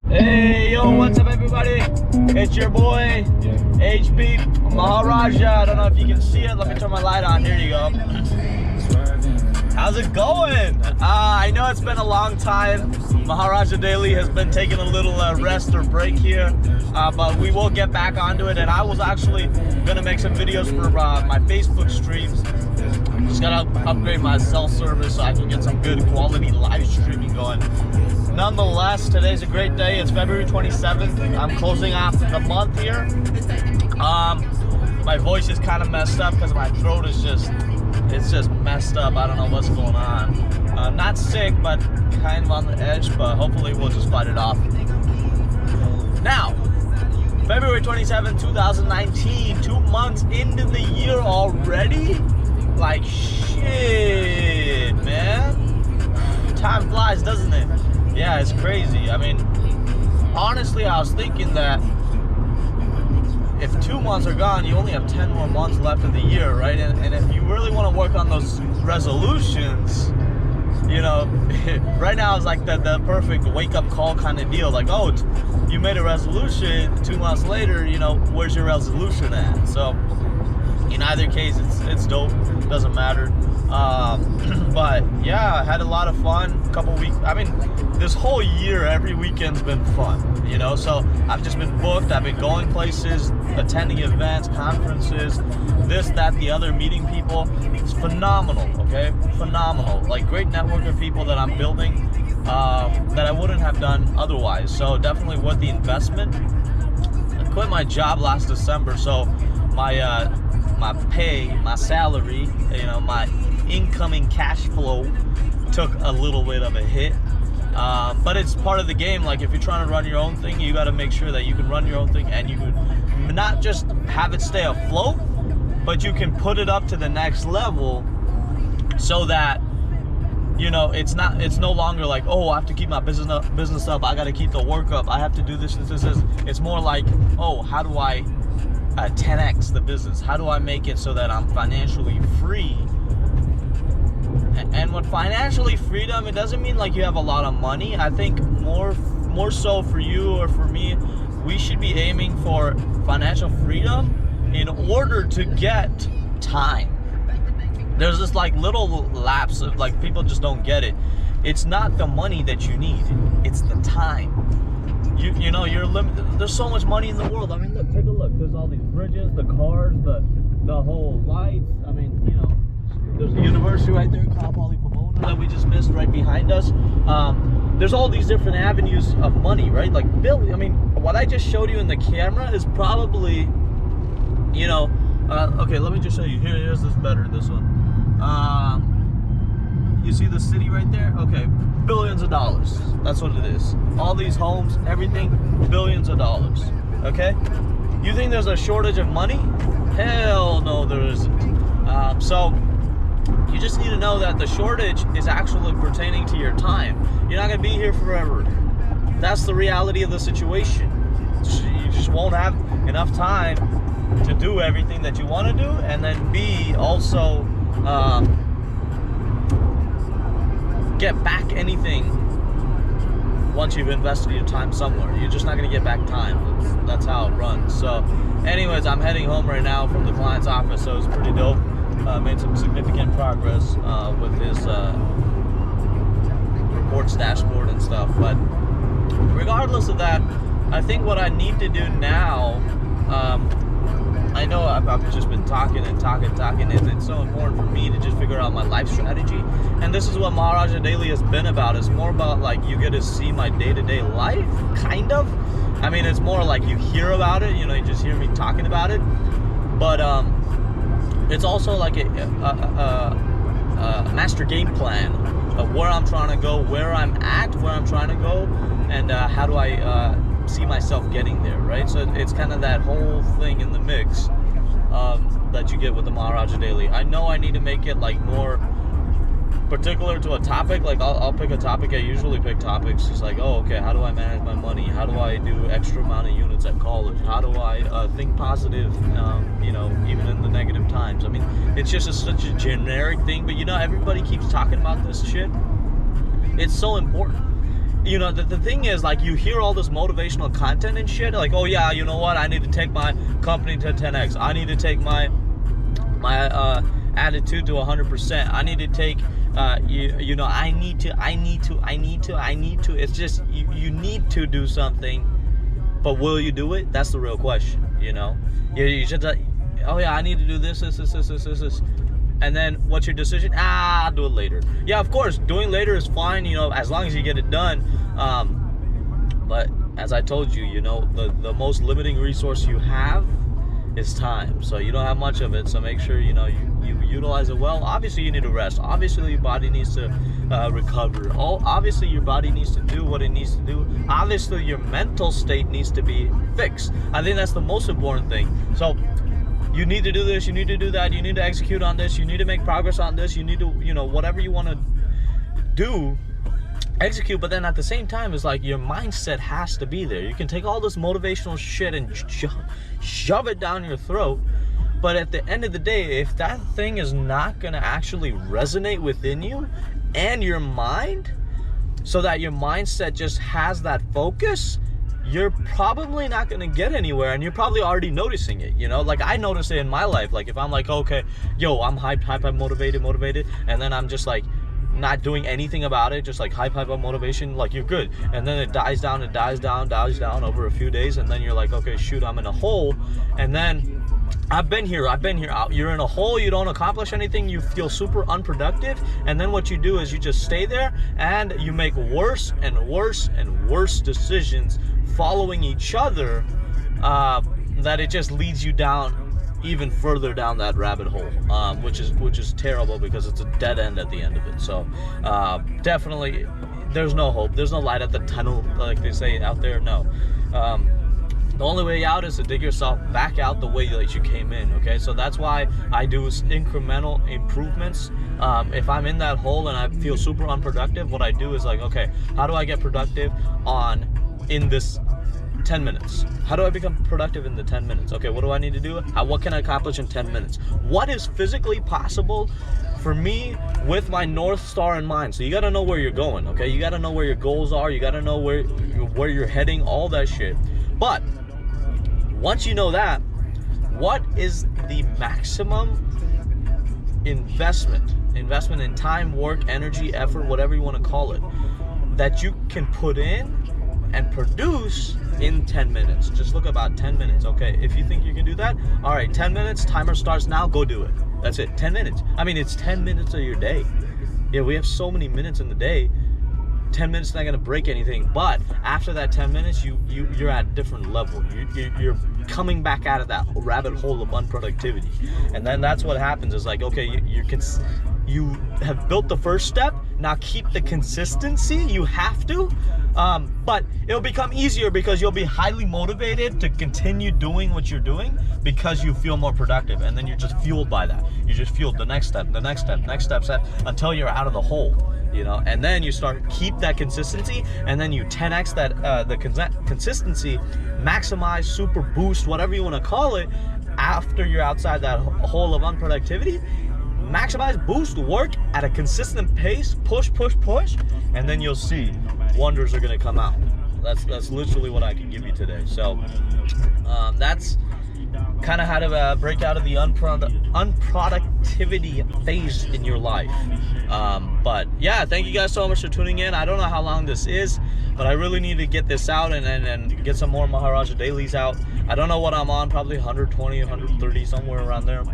Hey, yo, what's up, everybody? It's your boy, HB Maharaja. I don't know if you can see it. Let me turn my light on. Here you go. How's it going? I know it's been a long time. Maharaja Daily has been taking a little rest or break here, but we will get back onto it. And I was actually gonna make some videos for my Facebook streams. Just gotta upgrade my cell service so I can get some good quality live streaming going. Nonetheless, today's a great day. It's February 27th. I'm closing off the month here. My voice is kind of messed up because my throat is just messed up. I don't know what's going on. Not sick, but kind of on the edge, but hopefully we'll just fight it off. Now, February 27th, 2019, 2 months into the year already? Like, shit, man. Time flies, doesn't it? Yeah, it's crazy. I mean, honestly, I was thinking that if 2 months are gone, you only have 10 more months left of the year, right? And if you really want to work on those resolutions, you know, right now is like the perfect wake-up call kind of deal. Like, oh, you made a resolution, 2 months later, you know, where's your resolution at? So, in either case, it's dope. Doesn't matter. But yeah, I had a lot of fun. A couple weeks. I mean, this whole year, every weekend's been fun. You know, so I've just been booked. I've been going places, attending events, conferences, this, that, the other, meeting people. It's phenomenal. Okay, phenomenal. Like, great network of people that I'm building that I wouldn't have done otherwise. So definitely worth the investment. I quit my job last December, so my pay, my salary, you know, my incoming cash flow took a little bit of a hit. But it's part of the game. Like, if you're trying to run your own thing, you got to make sure that you can run your own thing and you can not just have it stay afloat, but you can put it up to the next level so that, you know, it's no longer like, oh, I have to keep my business up, I got to keep the work up, I have to do this. It's more like, oh, how do I 10x the business? How do I make it so that I'm financially free? And with financially freedom, it doesn't mean like you have a lot of money. I think more so for you or for me, we should be aiming for financial freedom in order to get time. There's this like little lapse of like, people just don't get it. It's not the money that you need, it's the time. You know, you're limited. There's so much money in the world. I mean, look, take a look. There's all these bridges, the cars, the whole lights. I mean, you know, there's the university right there, Cal Poly Pomona, that we just missed right behind us. There's all these different avenues of money, right? Like, I mean, what I just showed you in the camera is probably, you know, okay, let me just show you. Here's this better, this one. You see the city right there? Okay, billions of dollars. That's what it is. All these homes, everything, billions of dollars. Okay? You think there's a shortage of money? Hell no, there isn't. So you just need to know that the shortage is actually pertaining to your time. You're not gonna be here forever. That's the reality of the situation. You just won't have enough time to do everything that you want to do, and then B, also get back anything once you've invested your time somewhere. You're just not going to get back time. That's how it runs. So anyways, I'm heading home right now from the client's office, so it's pretty dope. Made some significant progress with his reports dashboard and stuff. But regardless of that, I think what I need to do now, I know I've just been talking, and it's so important for me to just figure out my life strategy. And this is what Maharaja Daily has been about. It's more about like, you get to see my day-to-day life, kind of. I mean, it's more like you hear about it, you know, you just hear me talking about it. But it's also like a master game plan of where I'm trying to go, where I'm at, where I'm trying to go, and how do I see myself getting there, right? So it's kind of that whole thing in the mix that you get with the Maharaja Daily. I know I need to make it like more particular to a topic. Like, I'll pick a topic. I usually pick topics just like, oh, okay, how do I manage my money? How do I do extra amount of units at college? How do I think positive, you know, even in the negative times? I mean, it's just such a generic thing, but you know, everybody keeps talking about this shit. It's so important. you know, the thing is, like, you hear all this motivational content and shit, like, oh yeah, you know what, I need to take my company to 10x, I need to take my attitude to 100%, I need to take you know, I need to, it's just, you need to do something, but will you do it? That's the real question, you know. You just, oh yeah, I need to do this, and then what's your decision? I'll do it later. Yeah, of course, doing later is fine, you know, as long as you get it done. But as I told you, you know, the most limiting resource you have is time. So you don't have much of it, so make sure, you know, you utilize it well. Obviously you need to rest, obviously your body needs to recover, obviously your body needs to do what it needs to do, obviously your mental state needs to be fixed. I think that's the most important thing. So you need to do this, you need to do that, you need to execute on this, you need to make progress on this, you need to, you know, whatever you want to do, execute. But then at the same time, it's like your mindset has to be there. You can take all this motivational shit and shove it down your throat, but at the end of the day, if that thing is not going to actually resonate within you and your mind, so that your mindset just has that focus, you're probably not going to get anywhere, and you're probably already noticing it, you know. Like, I notice it in my life. Like, if I'm like, okay, yo, I'm hyped, motivated, and then I'm just like not doing anything about it, just like hype motivation, like, you're good, and then it dies down over a few days, and then you're like, okay, shoot, I'm in a hole. And then I've been here, you're in a hole, you don't accomplish anything, you feel super unproductive, and then what you do is you just stay there and you make worse and worse decisions following each other, that it just leads you down even further down that rabbit hole, which is terrible, because it's a dead end at the end of it. So definitely there's no hope, there's no light at the tunnel, like they say out there. No, the only way out is to dig yourself back out the way that you came in. Okay, so that's why I do incremental improvements. If I'm in that hole and I feel super unproductive, what I do is like, okay, how do I get productive in this 10 minutes? How do I become productive in the 10 minutes? Okay, what do I need to do? What can I accomplish in 10 minutes? What is physically possible for me with my North Star in mind? So you got to know where you're going, okay? You got to know where your goals are. You got to know where you're heading, all that shit. But once you know that, what is the maximum investment in time, work, energy, effort, whatever you want to call it, that you can put in and produce in 10 minutes? Just look about 10 minutes. Okay, if you think you can do that, all right, 10 minutes, timer starts now, go do it. That's it, 10 minutes. I mean, it's 10 minutes of your day. Yeah, we have so many minutes in the day. 10 minutes is not gonna break anything, but after that 10 minutes, you're at a different level. You're coming back out of that rabbit hole of unproductivity, and then that's what happens. Is like, okay, you have built the first step. Now keep the consistency. You have to, but it'll become easier because you'll be highly motivated to continue doing what you're doing, because you feel more productive, and then you're just fueled by that. You just fueled the next step, until you're out of the hole, you know. And then you keep that consistency, and then you 10x that the consistency, maximize, super boost, whatever you want to call it, after you're outside that hole of unproductivity. Maximize, boost, work at a consistent pace, push, and then you'll see wonders are gonna come out. That's literally what I can give you today. So that's kind of how to break out of the unproductivity phase in your life. But yeah, thank you guys so much for tuning in. I don't know how long this is, but I really need to get this out and get some more Maharaja dailies out. I don't know what I'm on, probably 120, 130, somewhere around there.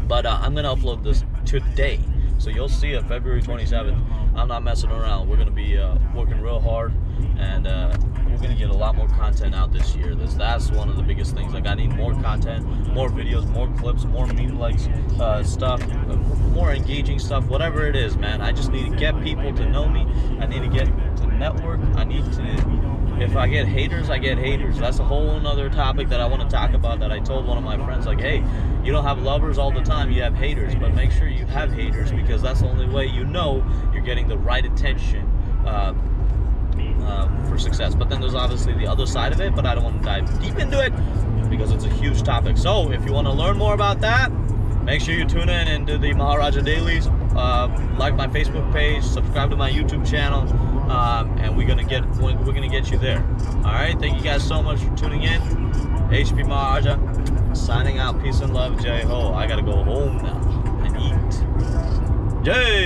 But I'm gonna upload this today, so you'll see it February 27th. I'm not messing around. We're gonna be working real hard, and we're gonna get a lot more content out this year. That's one of the biggest things. Like, I need more content, more videos, more clips, more meme-like stuff, more engaging stuff, whatever it is, man. I just need to get people to know me. I need to get to network. I need to. If I get haters, I get haters. That's a whole other topic that I want to talk about, that I told one of my friends, like, hey, you don't have lovers all the time, you have haters, but make sure you have haters, because that's the only way you know you're getting the right attention for success. But then there's obviously the other side of it, but I don't want to dive deep into it because it's a huge topic. So if you want to learn more about that, make sure you tune in into the Maharaja Dailies, like my Facebook page, subscribe to my YouTube channel. and we're gonna get you there. All right. Thank you guys so much for tuning in. HP Maharaja signing out. Peace and love. Jai Ho. I gotta go home now and eat. Jai.